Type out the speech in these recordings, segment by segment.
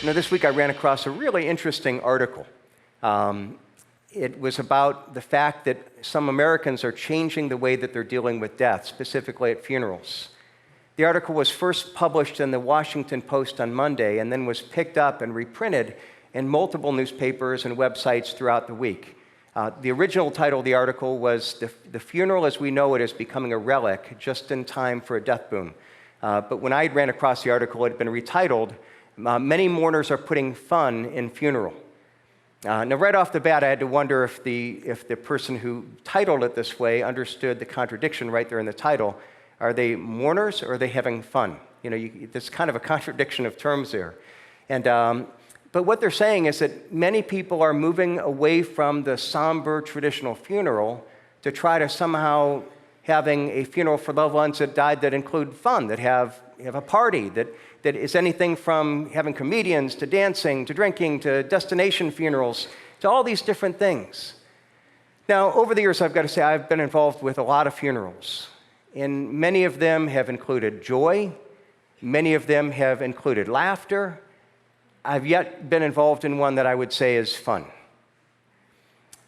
This week I ran across a really interesting article. It was about the fact that some Americans are changing the way that they're dealing with death, specifically at funerals. The article was first published in the Washington Post on Monday and then was picked up and reprinted in multiple newspapers and websites throughout the week. The original title of the article was The Funeral as We Know It is Becoming a Relic, Just in Time for a Death Boom. But when I ran across the article, it had been retitled, Many Mourners Are Putting Fun in Funeral. Now, right off the bat, I had to wonder if the person who titled it this way understood the contradiction right there in the title. Are they mourners or are they having fun? There's kind of a contradiction of terms there. But what they're saying is that many people are moving away from the somber traditional funeral to try to somehow having a funeral for loved ones that died that include fun, that have a party, that is anything from having comedians to dancing to drinking to destination funerals to all these different things. Now, over the years, I've got to say, I've been involved with a lot of funerals, and many of them have included joy, many of them have included laughter. I've yet been involved in one that I would say is fun.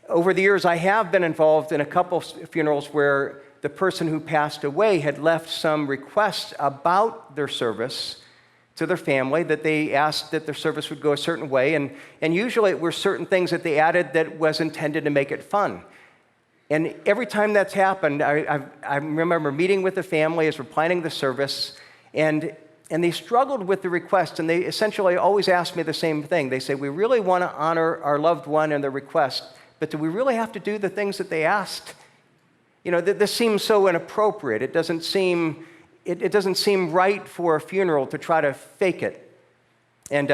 Over the years, I have been involved in a couple funerals where the person who passed away had left some requests about their service to their family, that they asked that their service would go a certain way, and usually it were certain things that they added that was intended to make it fun. And every time that's happened, I remember meeting with the family as we're planning the service, and they struggled with the request, and they essentially always asked me the same thing. They say, we really want to honor our loved one and their request, but do we really have to do the things that they asked? This seems so inappropriate. It doesn't seem right for a funeral to try to fake it. And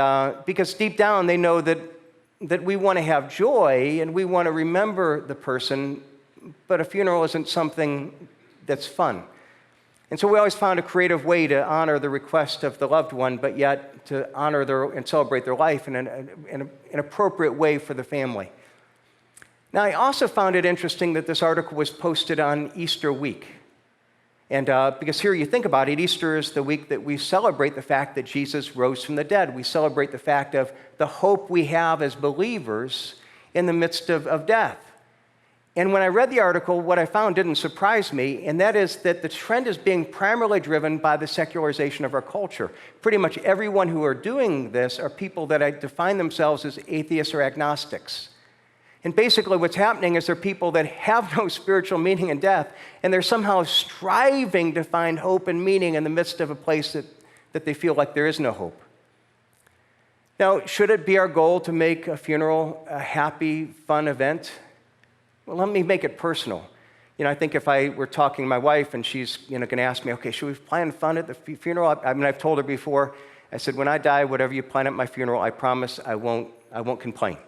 because deep down they know that we want to have joy and we want to remember the person, but a funeral isn't something that's fun. And so we always found a creative way to honor the request of the loved one, but yet to honor and celebrate their life in an appropriate way for the family. Now, I also found it interesting that this article was posted on Easter week. And because here you think about it, Easter is the week that we celebrate the fact that Jesus rose from the dead. We celebrate the fact of the hope we have as believers in the midst of death. And when I read the article, what I found didn't surprise me, and that is that the trend is being primarily driven by the secularization of our culture. Pretty much everyone who are doing this are people that define themselves as atheists or agnostics. And basically what's happening is they're people that have no spiritual meaning in death, and they're somehow striving to find hope and meaning in the midst of a place that they feel like there is no hope. Now, should it be our goal to make a funeral a happy, fun event? Well, let me make it personal. I think if I were talking to my wife and she's going to ask me, okay, should we plan fun at the funeral? I've told her before, I said, when I die, whatever you plan at my funeral, I promise I won't complain.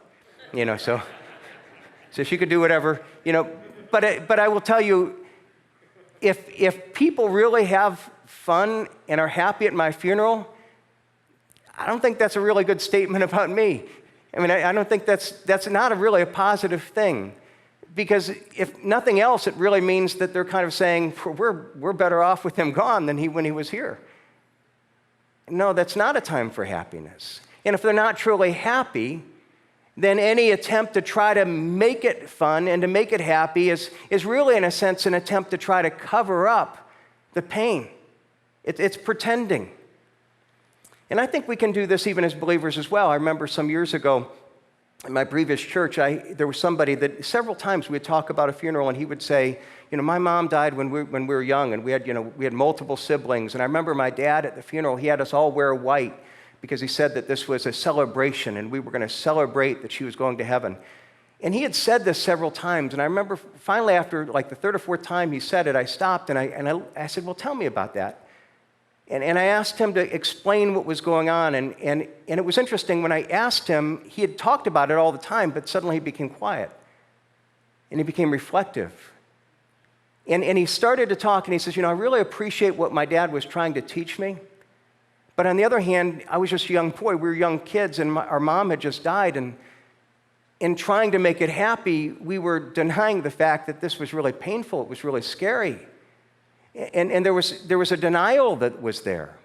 So she could do whatever, but I will tell you, if people really have fun and are happy at my funeral, I don't think that's a really good statement about me. I don't think that's not really a positive thing. Because if nothing else, it really means that they're kind of saying, we're better off with him gone than when he was here. No, that's not a time for happiness. And if they're not truly happy, then any attempt to try to make it fun and to make it happy is really, in a sense, an attempt to try to cover up the pain. It's pretending. And I think we can do this even as believers as well. I remember some years ago, in my previous church, there was somebody that several times we would talk about a funeral, and he would say, my mom died when we were young, and we had multiple siblings. And I remember my dad at the funeral, he had us all wear white because he said that this was a celebration, and we were going to celebrate that she was going to heaven. And he had said this several times, and I remember finally after like the third or fourth time he said it, I stopped and I said, well, tell me about that. And I asked him to explain what was going on, and it was interesting. When I asked him, he had talked about it all the time, but suddenly he became quiet, and he became reflective. And he started to talk, and he says, I really appreciate what my dad was trying to teach me, but on the other hand, I was just a young boy. We were young kids, and our mom had just died, and in trying to make it happy, we were denying the fact that this was really painful, it was really scary. And there was a denial that was there.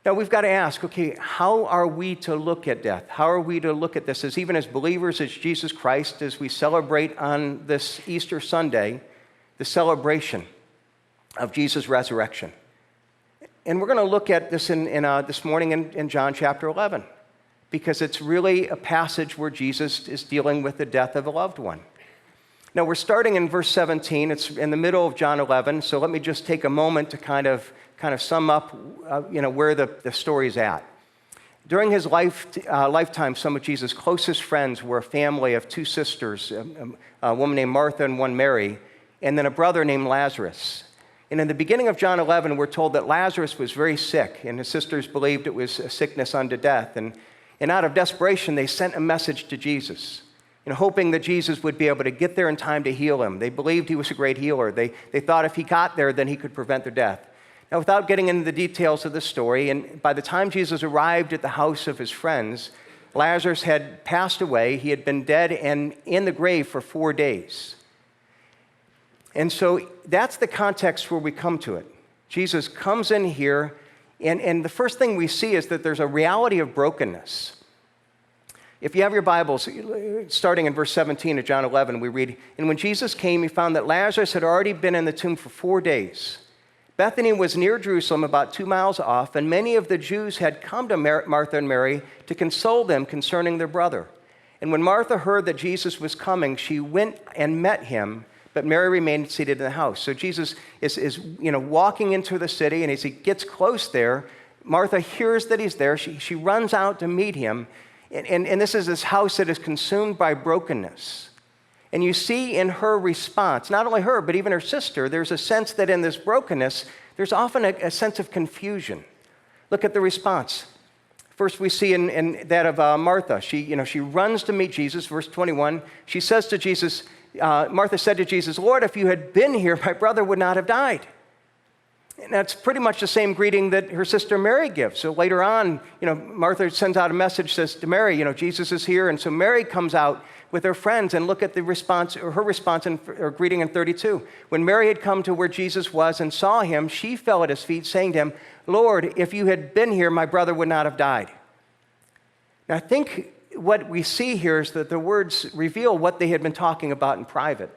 Now we've got to ask, okay, how are we to look at death? How are we to look at this as even as believers, as Jesus Christ, as we celebrate on this Easter Sunday, the celebration of Jesus' resurrection? And we're going to look at this this morning in John chapter 11, because it's really a passage where Jesus is dealing with the death of a loved one. Now we're starting in verse 17. It's in the middle of John 11, so let me just take a moment to kind of sum up where the story's at. During his lifetime, some of Jesus' closest friends were a family of two sisters, a woman named Martha and one Mary, and then a brother named Lazarus. And in the beginning of John 11, we're told that Lazarus was very sick, and his sisters believed it was a sickness unto death. And out of desperation, they sent a message to Jesus, hoping that Jesus would be able to get there in time to heal him. They believed he was a great healer. They thought if he got there, then he could prevent their death. Now, without getting into the details of the story, and by the time Jesus arrived at the house of his friends, Lazarus had passed away. He had been dead and in the grave for 4 days. And so that's the context where we come to it. Jesus comes in here, and the first thing we see is that there's a reality of brokenness. If you have your Bibles, starting in verse 17 of John 11, we read, "And when Jesus came, he found that Lazarus had already been in the tomb for 4 days. Bethany was near Jerusalem, about 2 miles off, and many of the Jews had come to Martha and Mary to console them concerning their brother. And when Martha heard that Jesus was coming, she went and met him, but Mary remained seated in the house." So Jesus is walking into the city, and as he gets close there, Martha hears that he's there. She runs out to meet him, and this is this house that is consumed by brokenness. And you see in her response, not only her, but even her sister, there's a sense that in this brokenness, there's often a sense of confusion. Look at the response. First, we see in that of Martha. She runs to meet Jesus. Verse 21, she says to Jesus, Martha said to Jesus, "Lord, if you had been here, my brother would not have died." And that's pretty much the same greeting that her sister Mary gives. So later on, Martha sends out a message, says to Mary, Jesus is here. And so Mary comes out with her friends, and look at the response, or her response or greeting in 32. "When Mary had come to where Jesus was and saw him, she fell at his feet, saying to him, 'Lord, if you had been here, my brother would not have died.'" Now I think what we see here is that the words reveal what they had been talking about in private.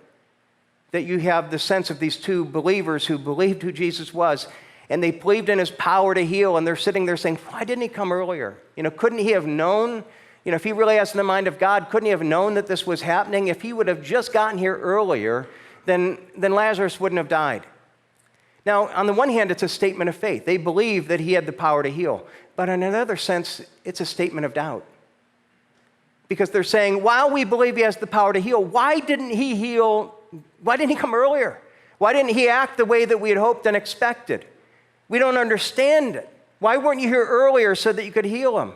That you have the sense of these two believers who believed who Jesus was, and they believed in his power to heal, and they're sitting there saying, "Why didn't he come earlier? Couldn't he have known? If he really has the mind of God, couldn't he have known that this was happening? If he would have just gotten here earlier, then Lazarus wouldn't have died." Now, on the one hand, it's a statement of faith. They believe that he had the power to heal. But in another sense, it's a statement of doubt. Because they're saying, while we believe he has the power to heal, why didn't he heal? Why didn't he come earlier? Why didn't he act the way that we had hoped and expected? We don't understand it. Why weren't you here earlier so that you could heal him?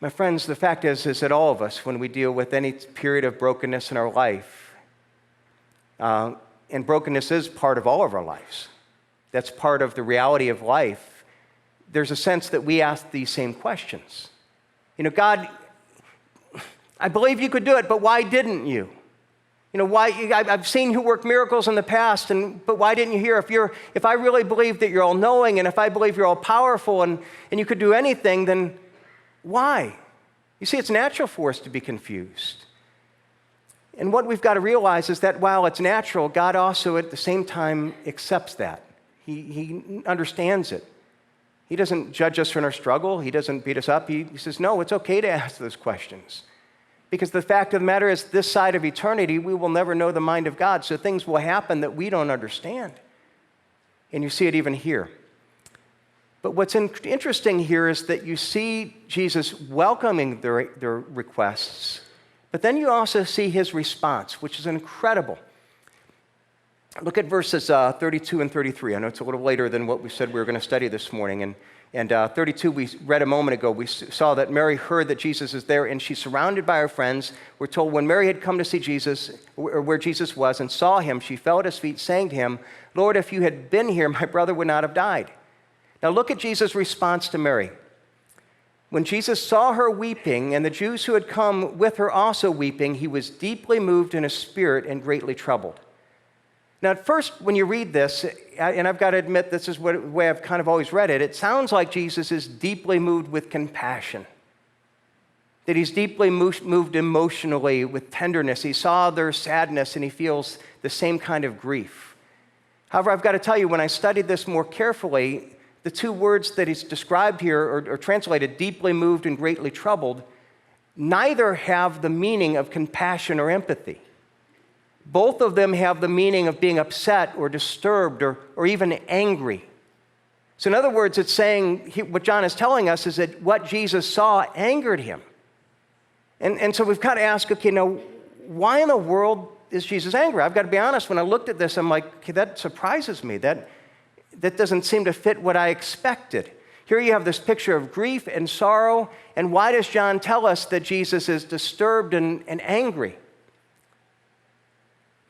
My friends, the fact is that all of us, when we deal with any period of brokenness in our life, and brokenness is part of all of our lives, that's part of the reality of life, there's a sense that we ask these same questions. God, I believe you could do it, but why didn't you? Why? I've seen you work miracles in the past, but why didn't you hear? If I really believe that you're all-knowing, and if I believe you're all-powerful, and you could do anything, then why? You see, it's natural for us to be confused. And what we've got to realize is that while it's natural, God also at the same time accepts that. He understands it. He doesn't judge us for our struggle. He doesn't beat us up. He says, no, it's okay to ask those questions. Because the fact of the matter is, this side of eternity, we will never know the mind of God, so things will happen that we don't understand. And you see it even here. But what's interesting here is that you see Jesus welcoming their requests, but then you also see his response, which is incredible. Look at verses 32 and 33. I know it's a little later than what we said we were going to study this morning. And 32, we read a moment ago, we saw that Mary heard that Jesus is there, and she's surrounded by her friends. We're told when Mary had come to see Jesus, or where Jesus was, and saw him, she fell at his feet, saying to him, "Lord, if you had been here, my brother would not have died." Now look at Jesus' response to Mary. When Jesus saw her weeping, and the Jews who had come with her also weeping, he was deeply moved in his spirit and greatly troubled. Now, at first, when you read this, and I've got to admit this is the way I've kind of always read it, it sounds like Jesus is deeply moved with compassion, that he's deeply moved emotionally with tenderness. He saw their sadness, and he feels the same kind of grief. However, I've got to tell you, when I studied this more carefully, the two words that he's described here, or translated, deeply moved and greatly troubled, neither have the meaning of compassion or empathy. Both of them have the meaning of being upset or disturbed or even angry. So in other words, it's saying, what John is telling us is that what Jesus saw angered him. And so we've got to ask, okay, now, why in the world is Jesus angry? I've got to be honest, when I looked at this, I'm like, okay, that surprises me. That doesn't seem to fit what I expected. Here you have this picture of grief and sorrow, and why does John tell us that Jesus is disturbed and angry?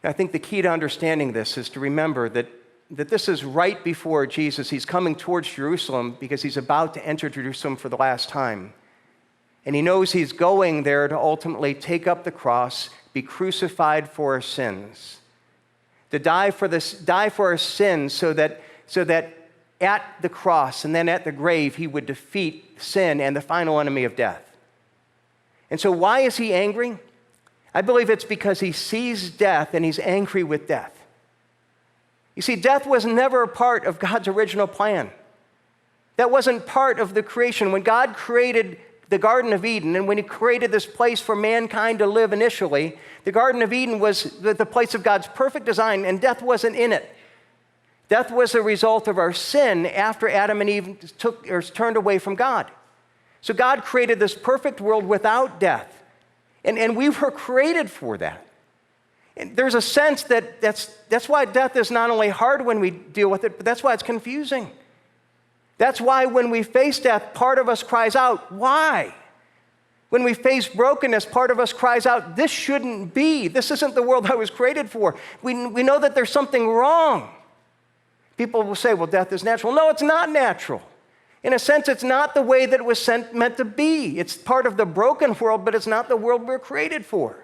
I think the key to understanding this is to remember that this is right before Jesus. He's coming towards Jerusalem because he's about to enter Jerusalem for the last time. And he knows he's going there to ultimately take up the cross, be crucified for our sins, to die for our sins so that at the cross and then at the grave he would defeat sin and the final enemy of death. And so why is he angry? I believe it's because he sees death and he's angry with death. You see, death was never a part of God's original plan. That wasn't part of the creation. When God created the Garden of Eden, and when he created this place for mankind to live initially, the Garden of Eden was the place of God's perfect design, and death wasn't in it. Death was a result of our sin after Adam and Eve turned away from God. So God created this perfect world without death, and we were created for that. And there's a sense that's why death is not only hard when we deal with it, but that's why it's confusing. That's why when we face death, part of us cries out, why? When we face brokenness, part of us cries out, this shouldn't be. This isn't the world I was created for. We know that there's something wrong. People will say, well, death is natural. No, it's not natural. In a sense, it's not the way that it was meant to be. It's part of the broken world, but it's not the world we're created for.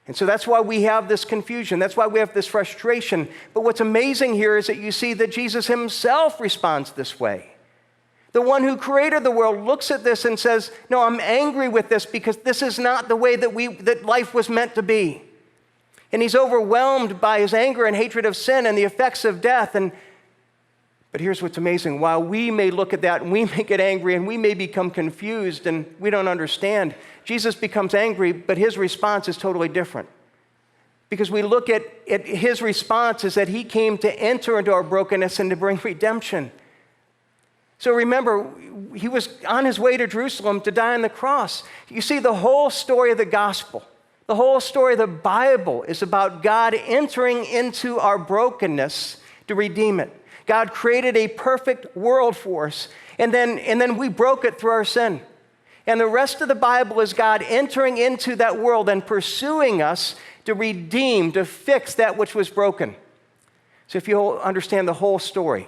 And so that's why we have this confusion. That's why we have this frustration. But what's amazing here is that you see that Jesus himself responds this way. The one who created the world looks at this and says, no, I'm angry with this because this is not the way that life was meant to be. And he's overwhelmed by his anger and hatred of sin and the effects of death. But here's what's amazing. While we may look at that and we may get angry and we may become confused and we don't understand, Jesus becomes angry, but his response is totally different. Because we look at his response is that he came to enter into our brokenness and to bring redemption. So remember, he was on his way to Jerusalem to die on the cross. You see, the whole story of the gospel, the whole story of the Bible is about God entering into our brokenness to redeem it. God created a perfect world for us, and then we broke it through our sin. And the rest of the Bible is God entering into that world and pursuing us to redeem, to fix that which was broken. So if you understand the whole story,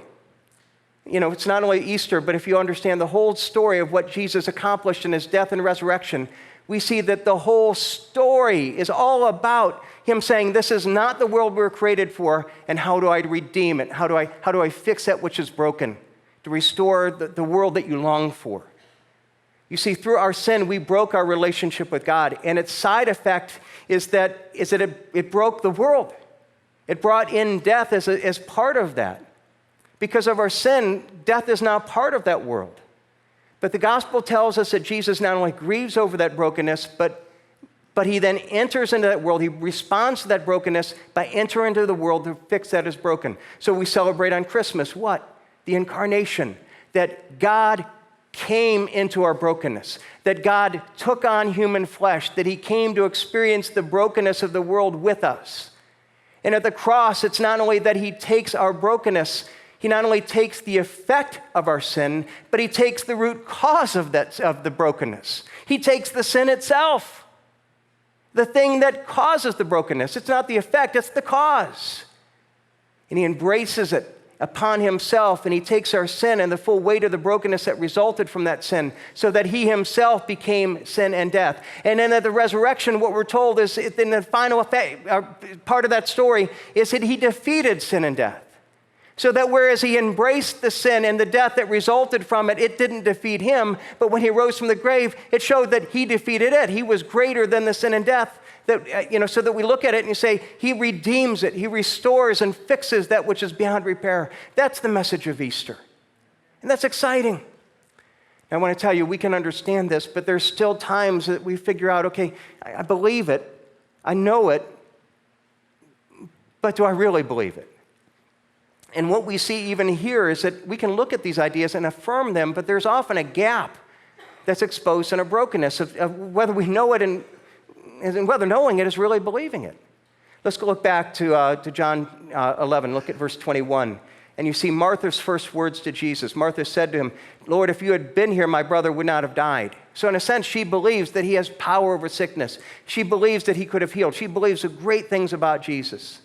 it's not only Easter, but if you understand the whole story of what Jesus accomplished in his death and resurrection, we see that the whole story is all about him saying, this is not the world we were created for, and how do I redeem it? How do I fix that which is broken, to restore the world that you long for? You see, through our sin, we broke our relationship with God, and its side effect is that it broke the world. It brought in death as part of that. Because of our sin, death is now part of that world. But the gospel tells us that Jesus not only grieves over that brokenness, but he then enters into that world. He responds to that brokenness by entering into the world to fix that is broken. So we celebrate on Christmas what? The incarnation, that God came into our brokenness, that God took on human flesh, that he came to experience the brokenness of the world with us. And at the cross, it's not only that he takes our brokenness, he not only takes the effect of our sin, but he takes the root cause of the brokenness. He takes the sin itself, the thing that causes the brokenness. It's not the effect, it's the cause. And he embraces it upon himself, and he takes our sin and the full weight of the brokenness that resulted from that sin, so that he himself became sin and death. And then at the resurrection, what we're told is, in the final part of that story, is that he defeated sin and death. So that whereas he embraced the sin and the death that resulted from it, it didn't defeat him, but when he rose from the grave, it showed that he defeated it. He was greater than the sin and death. So that we look at it and you say, he redeems it, he restores and fixes that which is beyond repair. That's the message of Easter. And that's exciting. And I want to tell you, we can understand this, but there's still times that we figure out, okay, I believe it, I know it, but do I really believe it? And what we see even here is that we can look at these ideas and affirm them, but there's often a gap that's exposed in a brokenness of whether we know it and whether knowing it is really believing it. Let's go look back to John 11. Look at verse 21. And you see Martha's first words to Jesus. Martha said to him, Lord, if you had been here, my brother would not have died. So in a sense, she believes that he has power over sickness. She believes that he could have healed. She believes the great things about Jesus.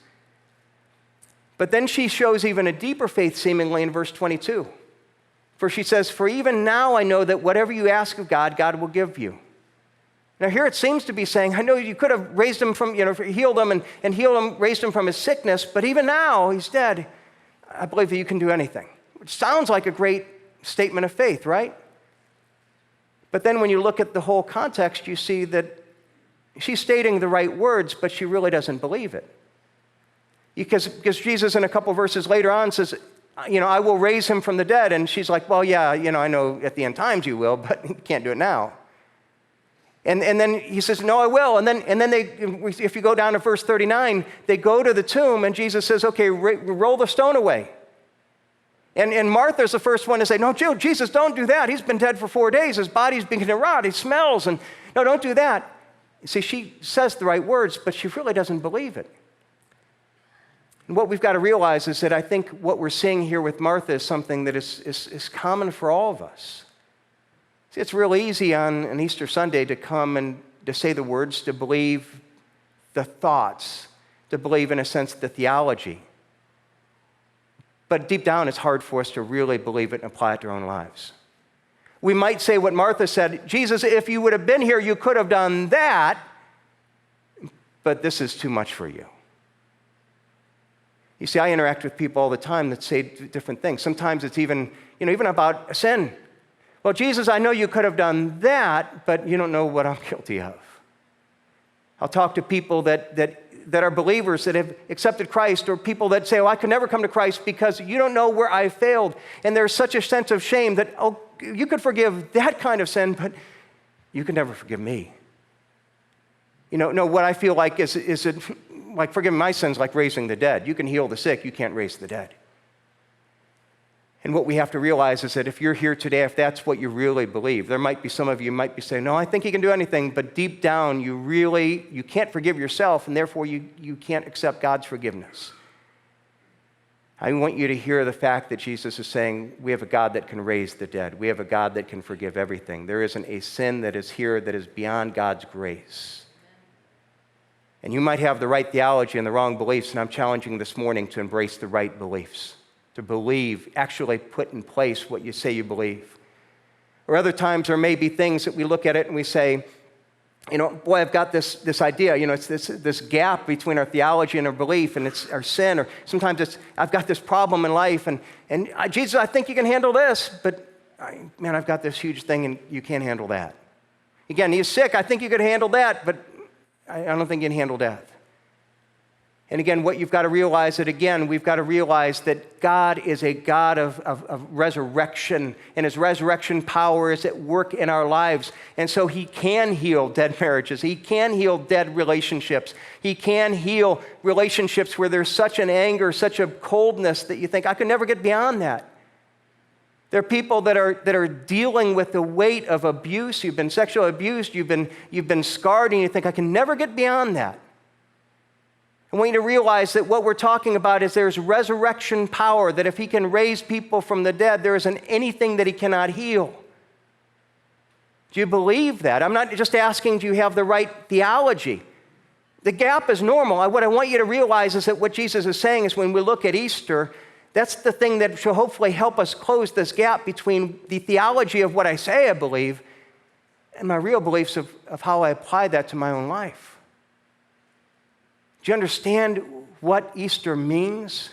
But then she shows even a deeper faith, seemingly, in verse 22. For she says, for even now I know that whatever you ask of God, God will give you. Now here it seems to be saying, I know you could have raised him from, healed him and healed him, raised him from his sickness, but even now he's dead. I believe that you can do anything. Which sounds like a great statement of faith, right? But then when you look at the whole context, you see that she's stating the right words, but she really doesn't believe it. Because Jesus, in a couple verses later on, says, I will raise him from the dead. And she's like, well, yeah, I know at the end times you will, but you can't do it now. And then he says, no, I will. And then if you go down to verse 39, they go to the tomb, and Jesus says, okay, roll the stone away. And Martha's the first one to say, no, Jesus, don't do that. He's been dead for 4 days. His body's beginning to rot. He smells. And no, don't do that. You see, she says the right words, but she really doesn't believe it. And what we've got to realize is that I think what we're seeing here with Martha is something that is common for all of us. See, it's real easy on an Easter Sunday to come and to say the words, to believe the thoughts, to believe, in a sense, the theology. But deep down, it's hard for us to really believe it and apply it to our own lives. We might say what Martha said, Jesus, if you would have been here, you could have done that, but this is too much for you. You see, I interact with people all the time that say different things. Sometimes it's even about a sin. Well, Jesus, I know you could have done that, but you don't know what I'm guilty of. I'll talk to people that are believers that have accepted Christ, or people that say, I could never come to Christ because you don't know where I failed. And there's such a sense of shame that, you could forgive that kind of sin, but you could never forgive me. No, what I feel like is like forgiving my sins, like raising the dead. You can heal the sick, you can't raise the dead. And what we have to realize is that if you're here today, if that's what you really believe, there might be some of you might be saying, no, I think you can do anything, but deep down you can't forgive yourself, and therefore you can't accept God's forgiveness. I want you to hear the fact that Jesus is saying, we have a God that can raise the dead. We have a God that can forgive everything. There isn't a sin that is here that is beyond God's grace. And you might have the right theology and the wrong beliefs, and I'm challenging you this morning to embrace the right beliefs, to believe, actually put in place what you say you believe. Or other times there may be things that we look at it and we say, boy, I've got this idea, it's this gap between our theology and our belief, and it's our sin, or sometimes it's, I've got this problem in life, and Jesus, I think you can handle this, but I've got this huge thing and you can't handle that. Again, he's sick, I think you could handle that, but I don't think you can handle death. And again, what you've got to realize we've got to realize that God is a God of resurrection, and his resurrection power is at work in our lives. And so he can heal dead marriages. He can heal dead relationships. He can heal relationships where there's such an anger, such a coldness that you think, I could never get beyond that. There are people that are dealing with the weight of abuse. You've been sexually abused. You've been scarred, and you think, I can never get beyond that. I want you to realize that what we're talking about is there's resurrection power, that if he can raise people from the dead, there isn't anything that he cannot heal. Do you believe that? I'm not just asking, do you have the right theology? The gap is normal. What I want you to realize is that what Jesus is saying is when we look at Easter, That's the thing that should hopefully help us close this gap between the theology of what I say I believe and my real beliefs of how I apply that to my own life. Do you understand what Easter means?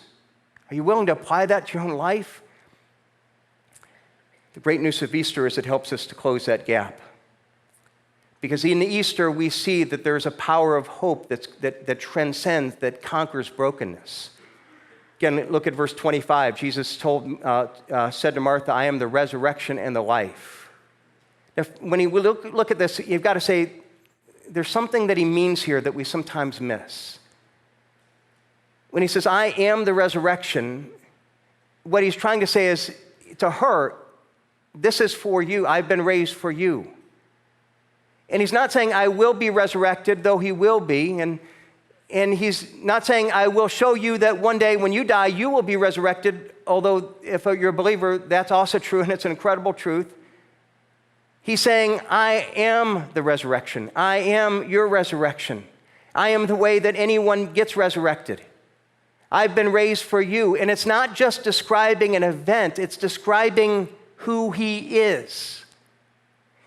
Are you willing to apply that to your own life? The great news of Easter is it helps us to close that gap. Because in Easter, we see that there's a power of hope that transcends, that conquers brokenness. Again, look at verse 25. Jesus said to Martha, I am the resurrection and the life. Now, when you look at this, you've got to say, there's something that he means here that we sometimes miss. When he says, I am the resurrection, what he's trying to say is, to her, this is for you. I've been raised for you. And he's not saying, I will be resurrected, though he will be. And he's not saying, I will show you that one day when you die, you will be resurrected, although if you're a believer, that's also true, and it's an incredible truth. He's saying, I am the resurrection. I am your resurrection. I am the way that anyone gets resurrected. I've been raised for you. And it's not just describing an event, it's describing who he is.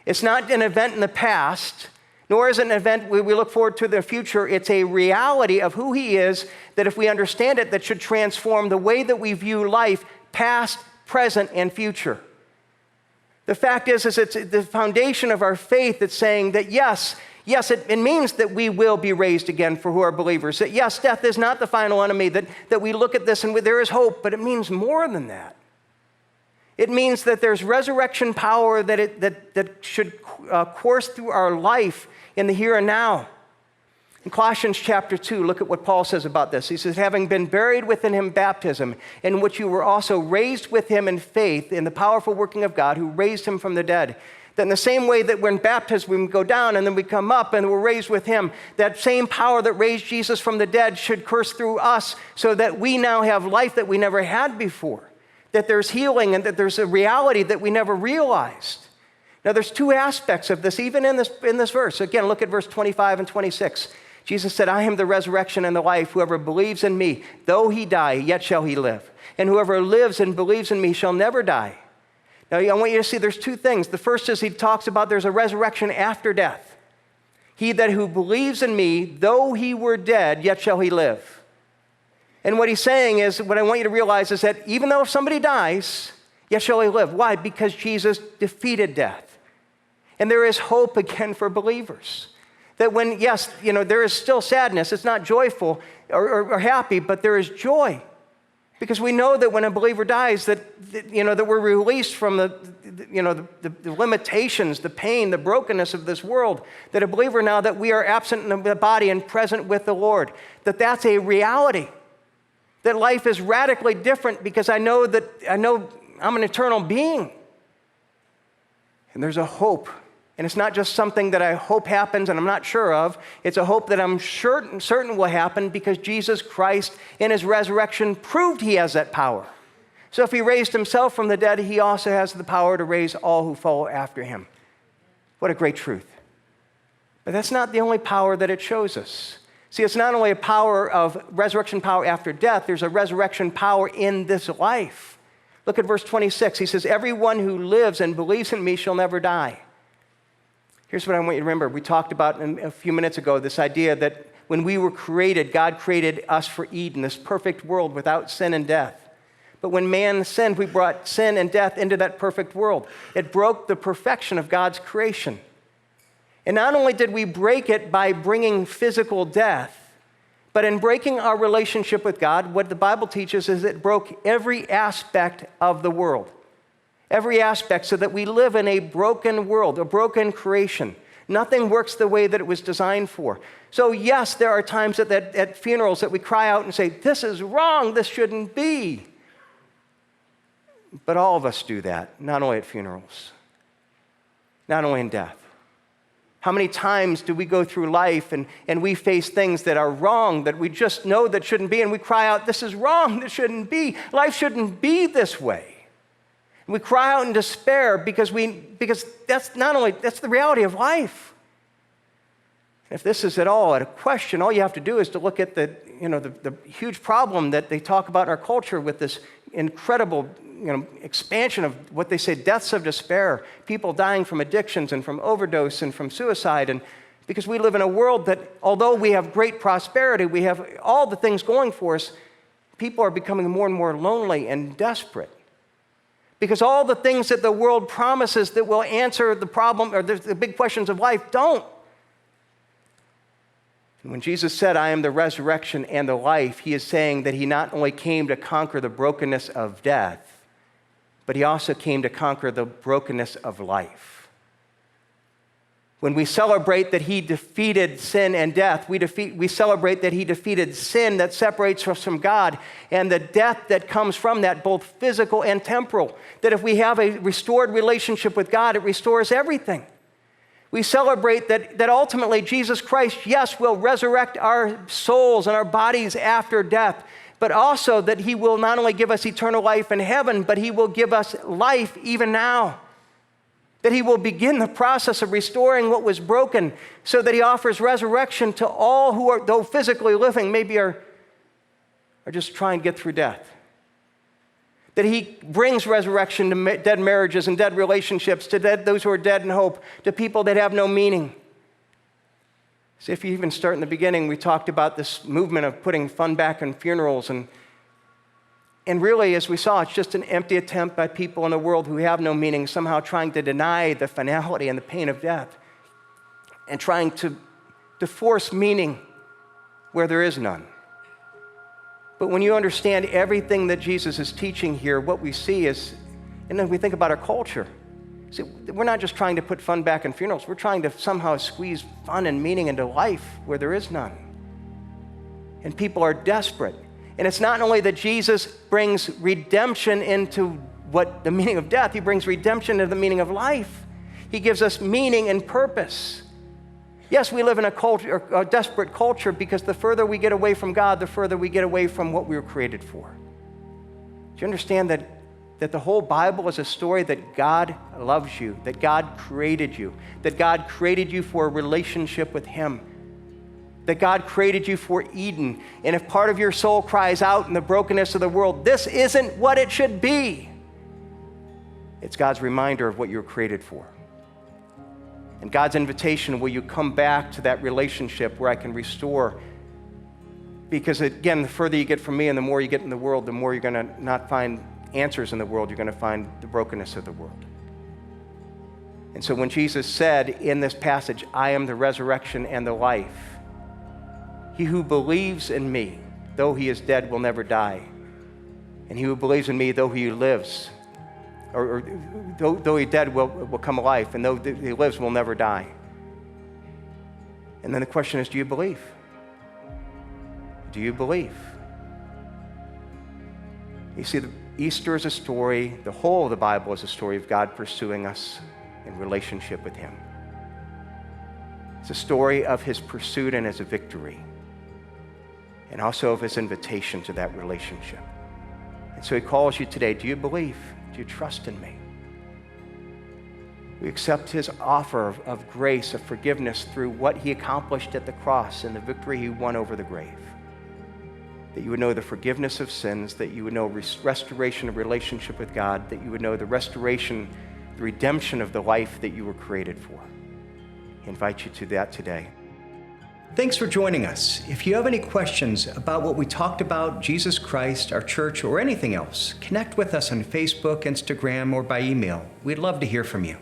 It's not an event in the past, nor is it an event we look forward to the future. It's a reality of who he is that if we understand it, that should transform the way that we view life, past, present, and future. The fact is it's the foundation of our faith that's saying that yes, it means that we will be raised again for who are believers. That yes, death is not the final enemy, that we look at this and there is hope, but it means more than that. It means that there's resurrection power that should course through our life in the here and now. In Colossians chapter 2, look at what Paul says about this. He says, having been buried within him baptism, in which you were also raised with him in faith in the powerful working of God who raised him from the dead. That in the same way that we're in baptism, we go down and then we come up and we're raised with him, that same power that raised Jesus from the dead should course through us so that we now have life that we never had before. That there's healing and that there's a reality that we never realized. Now there's two aspects of this, even in this verse. Again, look at verse 25 and 26. Jesus said, I am the resurrection and the life. Whoever believes in me, though he die, yet shall he live. And whoever lives and believes in me shall never die. Now I want you to see there's two things. The first is he talks about there's a resurrection after death. He that who believes in me, though he were dead, yet shall he live. And what he's saying is, what I want you to realize is that even though if somebody dies, yet shall he live. Why? Because Jesus defeated death. And there is hope again for believers. That when, yes, there is still sadness, it's not joyful or happy, but there is joy. Because we know that when a believer dies, that we're released from the limitations, the pain, the brokenness of this world. That a believer now, that we are absent in the body and present with the Lord. That's a reality. That life is radically different because I know I'm an eternal being. And there's a hope. And it's not just something that I hope happens and I'm not sure of. It's a hope that I'm certain will happen because Jesus Christ in his resurrection proved he has that power. So if he raised himself from the dead, he also has the power to raise all who follow after him. What a great truth. But that's not the only power that it shows us. See, it's not only a power of resurrection power after death, there's a resurrection power in this life. Look at verse 26. He says, everyone who lives and believes in me shall never die. Here's what I want you to remember. We talked about a few minutes ago this idea that when we were created, God created us for Eden, this perfect world without sin and death. But when man sinned, we brought sin and death into that perfect world. It broke the perfection of God's creation. And not only did we break it by bringing physical death, but in breaking our relationship with God, what the Bible teaches is it broke every aspect of the world. Every aspect, so that we live in a broken world, a broken creation. Nothing works the way that it was designed for. So yes, there are times at funerals that we cry out and say, this is wrong, this shouldn't be. But all of us do that, not only at funerals, not only in death. How many times do we go through life and we face things that are wrong, that we just know that shouldn't be, and we cry out, this is wrong, this shouldn't be. Life shouldn't be this way. We cry out in despair because that's the reality of life. If this is at all a question, all you have to do is to look at the huge problem that they talk about in our culture with this incredible expansion of what they say, deaths of despair, people dying from addictions and from overdose and from suicide. And because we live in a world that, although we have great prosperity, we have all the things going for us, people are becoming more and more lonely and desperate. Because all the things that the world promises that will answer the problem or the big questions of life don't. And when Jesus said, I am the resurrection and the life, he is saying that he not only came to conquer the brokenness of death, but he also came to conquer the brokenness of life. When we celebrate that he defeated sin and death, we celebrate that he defeated sin that separates us from God and the death that comes from that, both physical and temporal. That if we have a restored relationship with God, it restores everything. We celebrate that ultimately Jesus Christ, yes, will resurrect our souls and our bodies after death, but also that he will not only give us eternal life in heaven, but he will give us life even now. That he will begin the process of restoring what was broken so that he offers resurrection to all who are, though physically living, maybe are just trying to get through death. That he brings resurrection to dead marriages and dead relationships, to those who are dead in hope, to people that have no meaning. See, if you even start in the beginning, we talked about this movement of putting fun back in funerals. And really, as we saw, it's just an empty attempt by people in the world who have no meaning, somehow trying to deny the finality and the pain of death and trying to force meaning where there is none. But when you understand everything that Jesus is teaching here, what we see is, and then we think about our culture. See, we're not just trying to put fun back in funerals. We're trying to somehow squeeze fun and meaning into life where there is none. And people are desperate. And it's not only that Jesus brings redemption into what the meaning of death, he brings redemption into the meaning of life. He gives us meaning and purpose. Yes, we live in a desperate culture because the further we get away from God, the further we get away from what we were created for. Do you understand that the whole Bible is a story that God loves you, that God created you for a relationship with him, that God created you for Eden. And if part of your soul cries out in the brokenness of the world, this isn't what it should be, it's God's reminder of what you were created for. And God's invitation, will you come back to that relationship where I can restore? Because again, the further you get from me and the more you get in the world, the more you're going to not find answers in the world, you're going to find the brokenness of the world. And so when Jesus said in this passage, I am the resurrection and the life, he who believes in me, though he is dead, will never die. And he who believes in me, though he lives, or though he's dead, will come alive, and though he lives, will never die. And then the question is, do you believe? Do you believe? You see, Easter is a story, the whole of the Bible is a story of God pursuing us in relationship with him. It's a story of his pursuit and his victory, and also of his invitation to that relationship. And so he calls you today, do you believe? Do you trust in me? We accept his offer of grace, of forgiveness through what he accomplished at the cross and the victory he won over the grave. That you would know the forgiveness of sins, that you would know restoration of relationship with God, that you would know the restoration, the redemption of the life that you were created for. I invite you to that today. Thanks for joining us. If you have any questions about what we talked about, Jesus Christ, our church, or anything else, connect with us on Facebook, Instagram, or by email. We'd love to hear from you.